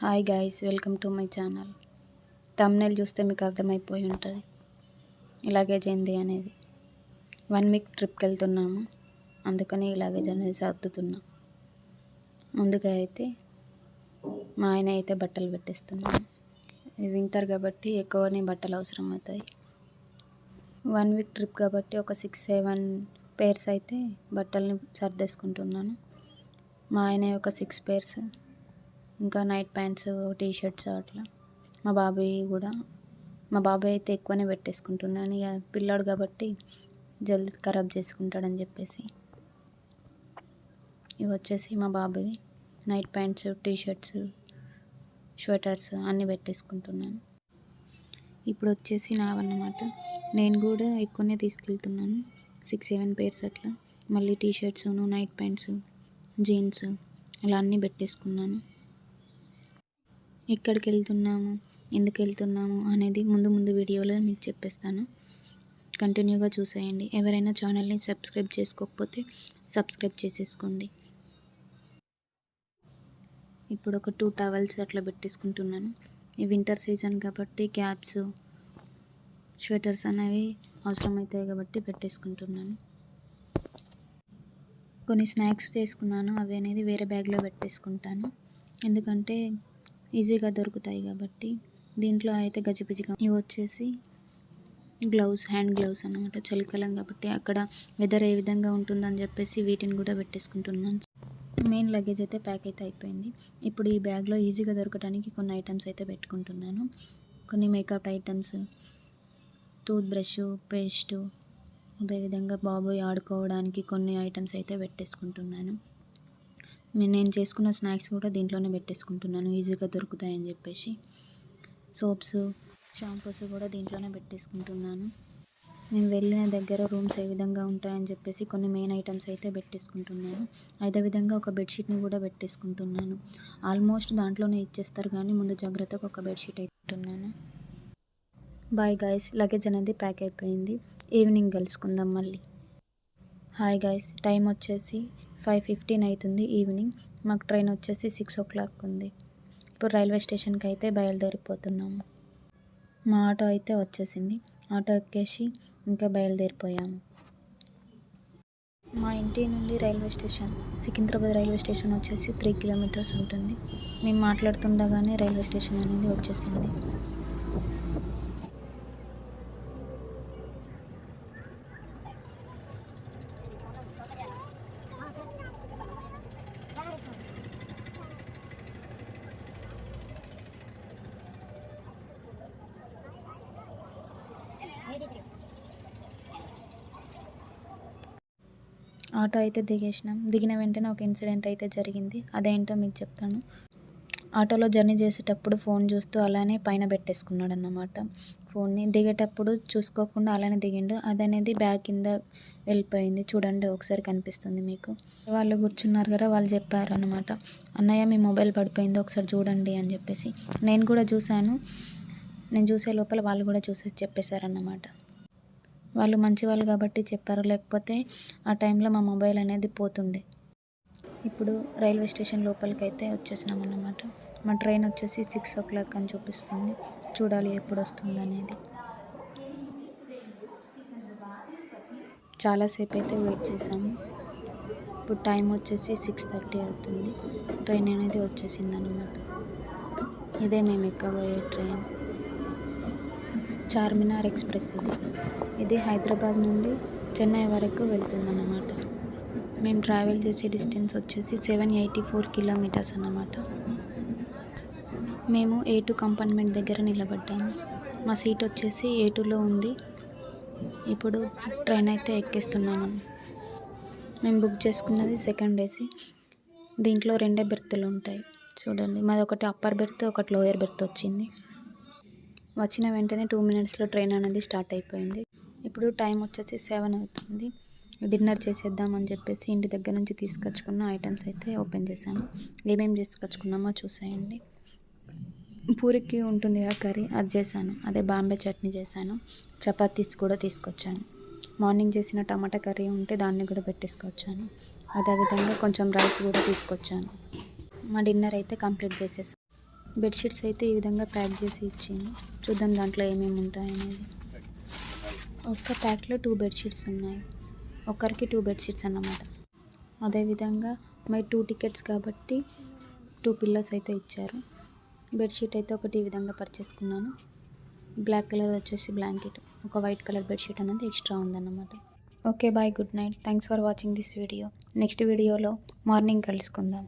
Hi guys, welcome to my channel. Thumbnail చూస్తే మీకు అర్థమైపోయి ఉంటుంది ఈ లగేజ్ ఏంది అనేది. 1 వీక్ ట్రిప్కి వెళ్తున్నాము, అందుకని ఈ లగేజ్ అనేది సర్దుతున్నా. ముందుగా అయితే మా ఆయన అయితే బట్టలు పెట్టేస్తున్నాను. వింటర్ కాబట్టి ఎక్కువనే బట్టలు అవసరం అవుతాయి. 1 వీక్ ట్రిప్ కాబట్టి ఒక 6-7 పేర్స్ అయితే బట్టల్ని సర్దేసుకుంటున్నాను. మా ఆయన ఒక 6 పేర్స్, ఇంకా నైట్ ప్యాంట్స్, టీ షర్ట్స్ అట్లా. మా బాబాయ్ అయితే ఎక్కువనే పెట్టేసుకుంటున్నాను. ఇక పిల్లాడు కాబట్టి జల్దీ ఖరాబ్ చేసుకుంటాడని చెప్పేసి ఇవి వచ్చేసి మా బాబాయ్ night pants, T shirts, sweaters అన్నీ పెట్టేసుకుంటున్నాను. ఇప్పుడు వచ్చేసి నావన్నమాట. నేను కూడా ఎక్కువనే తీసుకెళ్తున్నాను, 6-7 పేర్స్ అట్లా. మళ్ళీ T shirts, night pants, jeans అలా అన్నీ పెట్టేసుకున్నాను. ఎక్కడికి వెళ్తున్నాము, ఎందుకు వెళ్తున్నాము అనేది ముందు వీడియోలో మీకు చెప్పేస్తాను. కంటిన్యూగా చూసేయండి. ఎవరైనా ఛానల్ని సబ్స్క్రైబ్ చేసుకోకపోతే సబ్స్క్రైబ్ చేసేసుకోండి. ఇప్పుడు ఒక 2 టవల్స్ అట్లా పెట్టేసుకుంటున్నాను. ఈ వింటర్ సీజన్ కాబట్టి క్యాప్స్, స్వెటర్స్ అనేవి అవసరమవుతాయి కాబట్టి పెట్టేసుకుంటున్నాను. కొన్ని స్నాక్స్ చేసుకున్నాను, అవి అనేది వేరే బ్యాగ్లో పెట్టేసుకుంటాను. ఎందుకంటే ఈజీగా దొరుకుతాయి కాబట్టి. దీంట్లో అయితే గజిబిజిగా ఇవి వచ్చేసి హ్యాండ్ గ్లౌస్ అన్నమాట. చలికాలం కాబట్టి అక్కడ వెదర్ ఏ విధంగా ఉంటుందని చెప్పేసి వీటిని కూడా పెట్టేసుకుంటున్నాను. మెయిన్ లగేజ్ అయితే ప్యాక్ అయితే అయిపోయింది. ఇప్పుడు ఈ బ్యాగ్లో ఈజీగా దొరకడానికి కొన్ని ఐటమ్స్ అయితే పెట్టుకుంటున్నాను. కొన్ని makeup items, tooth brush, paste, అదేవిధంగా బాబోయ్ ఆడుకోవడానికి కొన్ని ఐటమ్స్ అయితే పెట్టేసుకుంటున్నాను. నేను చేసుకున్న స్నాక్స్ కూడా దీంట్లోనే పెట్టేసుకుంటున్నాను, ఈజీగా దొరుకుతాయని చెప్పేసి. సోప్స్, షాంపూస్ కూడా దీంట్లోనే పెట్టేసుకుంటున్నాను. మేము వెళ్ళిన దగ్గర రూమ్స్ ఏ విధంగా ఉంటాయని చెప్పేసి కొన్ని మెయిన్ ఐటమ్స్ అయితే పెట్టేసుకుంటున్నాను. అదేవిధంగా ఒక బెడ్షీట్ని కూడా పెట్టేసుకుంటున్నాను. ఆల్మోస్ట్ దాంట్లోనే ఇచ్చేస్తారు కానీ ముందు జాగ్రత్తగా ఒక బెడ్షీట్ అయితే పెట్టుకున్నాను. బాయ్ గాయస్, లగేజ్ అనేది ప్యాక్ అయిపోయింది. ఈవినింగ్ కలుసుకుందాం మళ్ళీ. హాయ్ గాయస్, టైం వచ్చేసి 5:15 అవుతుంది ఈవినింగ్. మాకు ట్రైన్ వచ్చేసి 6 o'clock ఉంది. ఇప్పుడు రైల్వే స్టేషన్కి అయితే బయలుదేరిపోతున్నాము. మా ఆటో అయితే వచ్చేసింది. ఆటో ఎక్కేసి ఇంకా బయలుదేరిపోయాము. మా ఇంటి నుండి railway station, Secunderabad railway station వచ్చేసి 3 kilometers ఉంటుంది. మేము మాట్లాడుతుండగానే రైల్వే స్టేషన్ అనేది వచ్చేసింది. ఆటో అయితే దిగేసినాం. దిగిన వెంటనే ఒక ఇన్సిడెంట్ అయితే జరిగింది, అదేంటో మీకు చెప్తాను. ఆటోలో జర్నీ చేసేటప్పుడు ఫోన్ చూస్తూ అలానే పైన పెట్టేసుకున్నాడు అన్నమాట. ఫోన్ని దిగేటప్పుడు చూసుకోకుండా అలానే దిగిండు. అదనేది బ్యాగ్ కింద వెళ్ళిపోయింది. చూడండి, ఒకసారి కనిపిస్తుంది మీకు. వాళ్ళు కూర్చున్నారు కదా, వాళ్ళు చెప్పారు అన్నమాట, అన్నయ్య మీ మొబైల్ పడిపోయింది, ఒకసారి చూడండి అని చెప్పేసి. నేను కూడా చూశాను. నేను చూసే లోపల వాళ్ళు కూడా చూసేసి చెప్పేశారన్నమాట. వాళ్ళు మంచి వాళ్ళు కాబట్టి చెప్పారు, లేకపోతే ఆ టైంలో మా మొబైల్ అనేది పోతుండే. ఇప్పుడు రైల్వే స్టేషన్ లోపలికి అయితే వచ్చేసినాం అన్నమాట. మా ట్రైన్ వచ్చేసి 6 o'clock అని చూపిస్తుంది. చూడాలి ఎప్పుడు వస్తుంది అనేది. చాలాసేపు అయితే వెయిట్ చేసాము. ఇప్పుడు టైం వచ్చేసి 6:30 అవుతుంది. ట్రైన్ అనేది వచ్చేసింది అన్నమాట. ఇదే మేము ఎక్కబోయే ట్రైన్, చార్మినార్ ఎక్స్ప్రెస్. ఇది హైదరాబాద్ నుండి చెన్నై వరకు వెళ్తుందన్నమాట. మేము ట్రావెల్ చేసే డిస్టెన్స్ వచ్చేసి 784 kilometers అన్నమాట. మేము A2 కంపార్ట్మెంట్ దగ్గర నిలబడ్డాము. మా సీట్ వచ్చేసి A2లో ఉంది. ఇప్పుడు ట్రైన్ అయితే ఎక్కేస్తున్నాము. మేము బుక్ చేసుకున్నది సెకండ్ AC. దీంట్లో 2 బెర్తులు ఉంటాయి. చూడండి, మాది ఒకటి అప్పర్ బెర్త్, ఒకటి లోయర్ బెర్త్ వచ్చింది. వచ్చిన వెంటనే 2 minutesలో ట్రైన్ అనేది స్టార్ట్ అయిపోయింది. ఇప్పుడు టైం వచ్చేసి 7 అవుతుంది. డిన్నర్ చేసేద్దామని చెప్పేసి ఇంటి దగ్గర నుంచి తీసుకొచ్చుకున్న ఐటమ్స్ అయితే ఓపెన్ చేశాను. ఏమేమి తీసుకొచ్చుకున్నామో చూసేయండి. పూరికి ఉంటుంది కదా కర్రీ, అది చేశాను. అదే బాంబే చట్నీ చేశాను. చపాతీస్ కూడా తీసుకొచ్చాను. మార్నింగ్ చేసిన టమాటా కర్రీ ఉంటే దాన్ని కూడా పెట్టేసుకొచ్చాను. అదేవిధంగా కొంచెం రైస్ కూడా తీసుకొచ్చాను. మా డిన్నర్ అయితే కంప్లీట్ చేసేసాను. బెడ్షీట్స్ అయితే ఈ విధంగా ప్యాక్ చేసి ఇచ్చింది. చూద్దాం దాంట్లో ఏమేమి ఉంటాయనేది. ఒక్క ప్యాక్లో 2 బెడ్షీట్స్ ఉన్నాయి. ఒకరికి 2 బెడ్షీట్స్ అన్నమాట. అదేవిధంగా మై 2 టికెట్స్ కాబట్టి 2 పిల్లోస్ అయితే ఇచ్చారు. బెడ్షీట్ అయితే ఒకటి ఈ విధంగా పర్చేసుకున్నాను. బ్లాక్ కలర్ వచ్చేసి బ్లాంకెట్, ఒక వైట్ కలర్ బెడ్షీట్ అనేది ఎక్స్ట్రా ఉందన్నమాట. Okay bye, good night. Thanks for watching this video. Next వీడియోలో మార్నింగ్ కలుసుకుందాం.